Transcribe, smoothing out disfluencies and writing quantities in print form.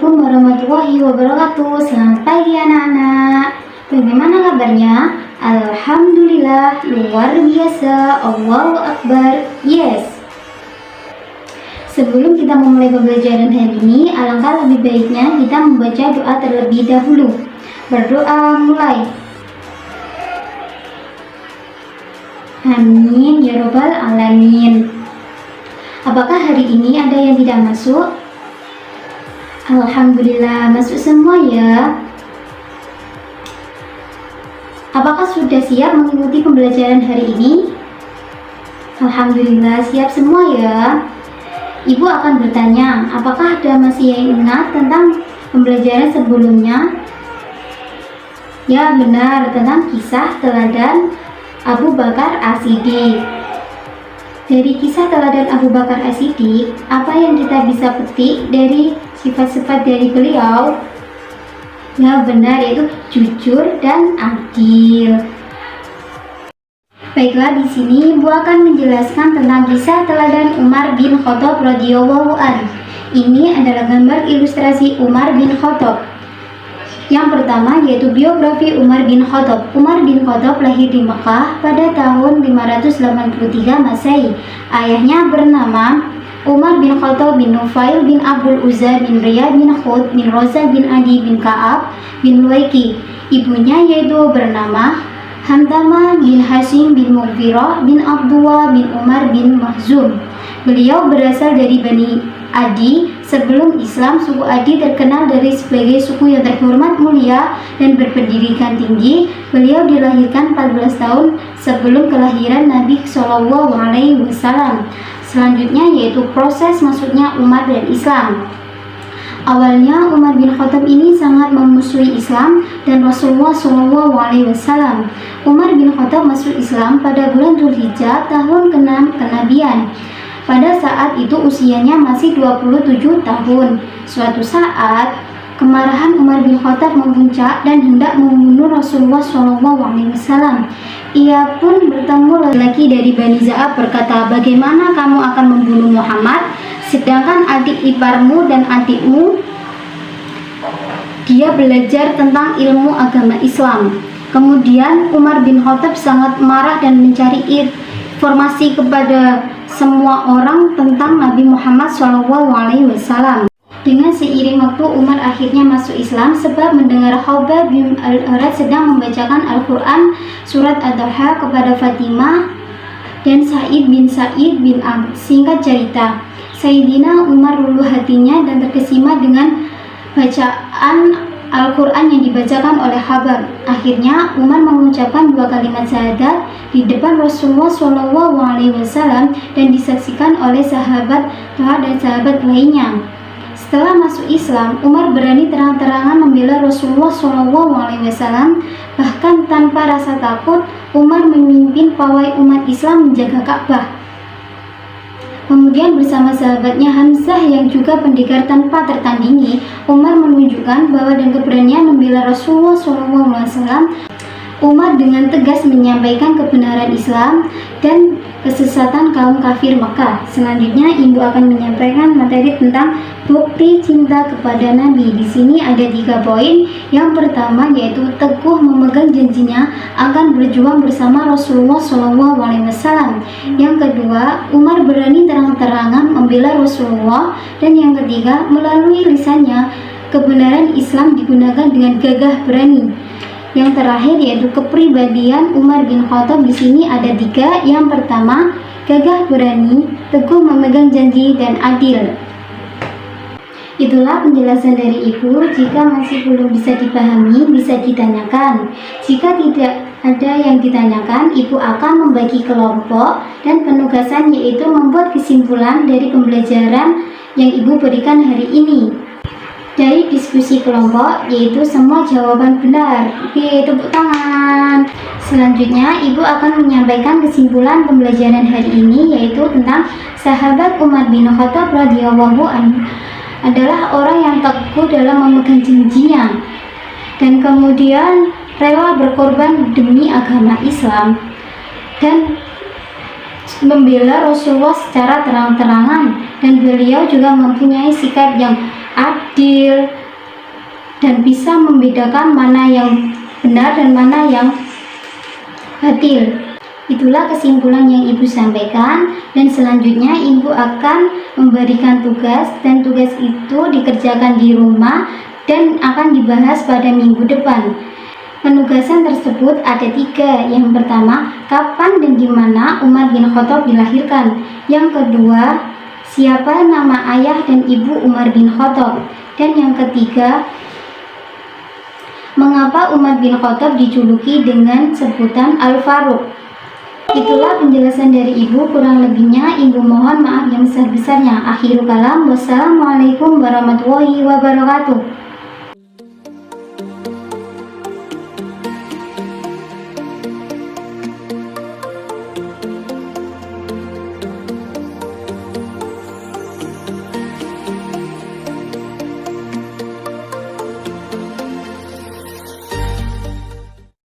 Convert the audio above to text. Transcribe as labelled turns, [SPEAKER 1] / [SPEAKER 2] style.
[SPEAKER 1] Assalamualaikum warahmatullahi wabarakatuh. Selamat pagi anak-anak. Bagaimana kabarnya? Alhamdulillah, luar biasa. Allahu Akbar. Yes. Sebelum kita memulai pembelajaran hari ini, alangkah lebih baiknya kita membaca doa terlebih dahulu. Berdoa mulai. Amin ya robbal alamin. Apakah hari ini ada yang tidak masuk? Alhamdulillah, masuk semua ya. Apakah sudah siap mengikuti pembelajaran hari ini? Alhamdulillah, siap semua ya. Ibu akan bertanya, apakah ada masih yang ingat tentang pembelajaran sebelumnya? Ya benar, tentang kisah teladan Abu Bakar As-Siddiq. Dari kisah teladan Abu Bakar As-Siddiq, apa yang kita bisa petik dari sifat-sifat dari beliau? Ya benar, yaitu jujur dan adil. Baiklah, di sini Ibu akan menjelaskan tentang kisah teladan Umar bin Khattab radhiyallahu anhu. Ini adalah gambar ilustrasi Umar bin Khattab. Yang pertama yaitu biografi Umar bin Khattab. Umar bin Khattab lahir di Mekah pada tahun 583 Masehi. Ayahnya bernama Umar bin Khattab bin Nufail bin Abdul Uzza bin Riyad bin Khud bin Roza bin Adi bin Ka'ab bin Luaiki. Ibunya yaitu bernama Hamdamah bin Hashim bin Mughirah bin Abdullah bin Umar bin Mahzum. Beliau berasal dari Bani Adi. Sebelum Islam, suku Adi terkenal dari sebagai suku yang terhormat, mulia, dan berpendidikan tinggi. Beliau dilahirkan 14 tahun sebelum kelahiran Nabi Shallallahu Alaihi Wasallam. Selanjutnya yaitu proses masuknya umat dan Islam. Awalnya Umar bin Khattab ini sangat memusuhi Islam dan Rasulullah Shallallahu Alaihi Wasallam. Umar bin Khattab masuk Islam pada bulan Dzulhijjah tahun ke-6 kenabian. Pada saat itu usianya masih 27 tahun. Suatu saat, kemarahan Umar bin Khattab memuncak dan hendak membunuh Rasulullah SAW. Ia pun bertemu laki-laki dari Bani Za'ab berkata, "Bagaimana kamu akan membunuh Muhammad, sedangkan adik iparmu dan adikmu dia belajar tentang ilmu agama Islam?" Kemudian Umar bin Khattab sangat marah dan mencari informasi kepada semua orang tentang Nabi Muhammad SAW. Dengan seiring waktu, Umar akhirnya masuk Islam sebab mendengar Khabbab bin Al-Arat sedang membacakan Al-Quran surat Ad-Duha kepada Fatimah dan Sa'id bin Amr. Singkat cerita, Sayyidina Umar luluh hatinya dan terkesima dengan bacaan Al-Quran yang dibacakan oleh Khabbab. Akhirnya Umar mengucapkan 2 kalimat syahadat di depan Rasulullah SAW dan disaksikan oleh sahabat Talha dan sahabat lainnya. Setelah masuk Islam, Umar berani terang-terangan membela Rasulullah SAW. Bahkan tanpa rasa takut, Umar memimpin pawai umat Islam menjaga Ka'bah. Kemudian bersama sahabatnya Hamzah yang juga pendekar tanpa tertandingi, Umar menunjukkan bahwa dan keberanian membela Rasulullah SAW. Umar dengan tegas menyampaikan kebenaran Islam dan kesesatan kaum kafir Mekah. Selanjutnya Ibu akan menyampaikan materi tentang bukti cinta kepada Nabi. Di sini ada 3 poin. Yang pertama yaitu teguh memegang janjinya akan berjuang bersama Rasulullah SAW. Yang kedua, Umar berani terang-terangan membela Rasulullah. Dan yang ketiga, melalui lisannya kebenaran Islam digunakan dengan gagah berani. Yang terakhir yaitu kepribadian Umar bin Khattab. Di sini ada 3. Yang pertama, gagah berani, teguh memegang janji, dan adil. Itulah penjelasan dari Ibu. Jika masih belum bisa dipahami, bisa ditanyakan. Jika tidak ada yang ditanyakan, Ibu akan membagi kelompok dan penugasan yaitu membuat kesimpulan dari pembelajaran yang Ibu berikan hari ini. Dari diskusi kelompok yaitu semua jawaban benar. Oke, tepuk tangan. Selanjutnya Ibu akan menyampaikan kesimpulan pembelajaran hari ini yaitu tentang sahabat Umar bin Khattab radhiyallahu anhu adalah orang yang teguh dalam memegang janjinya dan kemudian rela berkorban demi agama Islam, dan membela Rasulullah secara terang-terangan, dan beliau juga mempunyai sikap yang adil dan bisa membedakan mana yang benar dan mana yang batil. Itulah kesimpulan yang ibu sampaikan, dan selanjutnya ibu akan memberikan tugas, dan tugas itu dikerjakan di rumah dan akan dibahas pada minggu depan. Penugasan tersebut ada 3. Yang pertama, kapan dan di mana Umar bin Khattab dilahirkan. Yang kedua, siapa nama ayah dan ibu Umar bin Khattab. Dan yang ketiga, mengapa Umar bin Khattab dijuluki dengan sebutan Al-Faruq. Itulah penjelasan dari ibu, kurang lebihnya ibu mohon maaf yang sebesar-besarnya. Akhirul kalam, wassalamualaikum warahmatullahi wabarakatuh.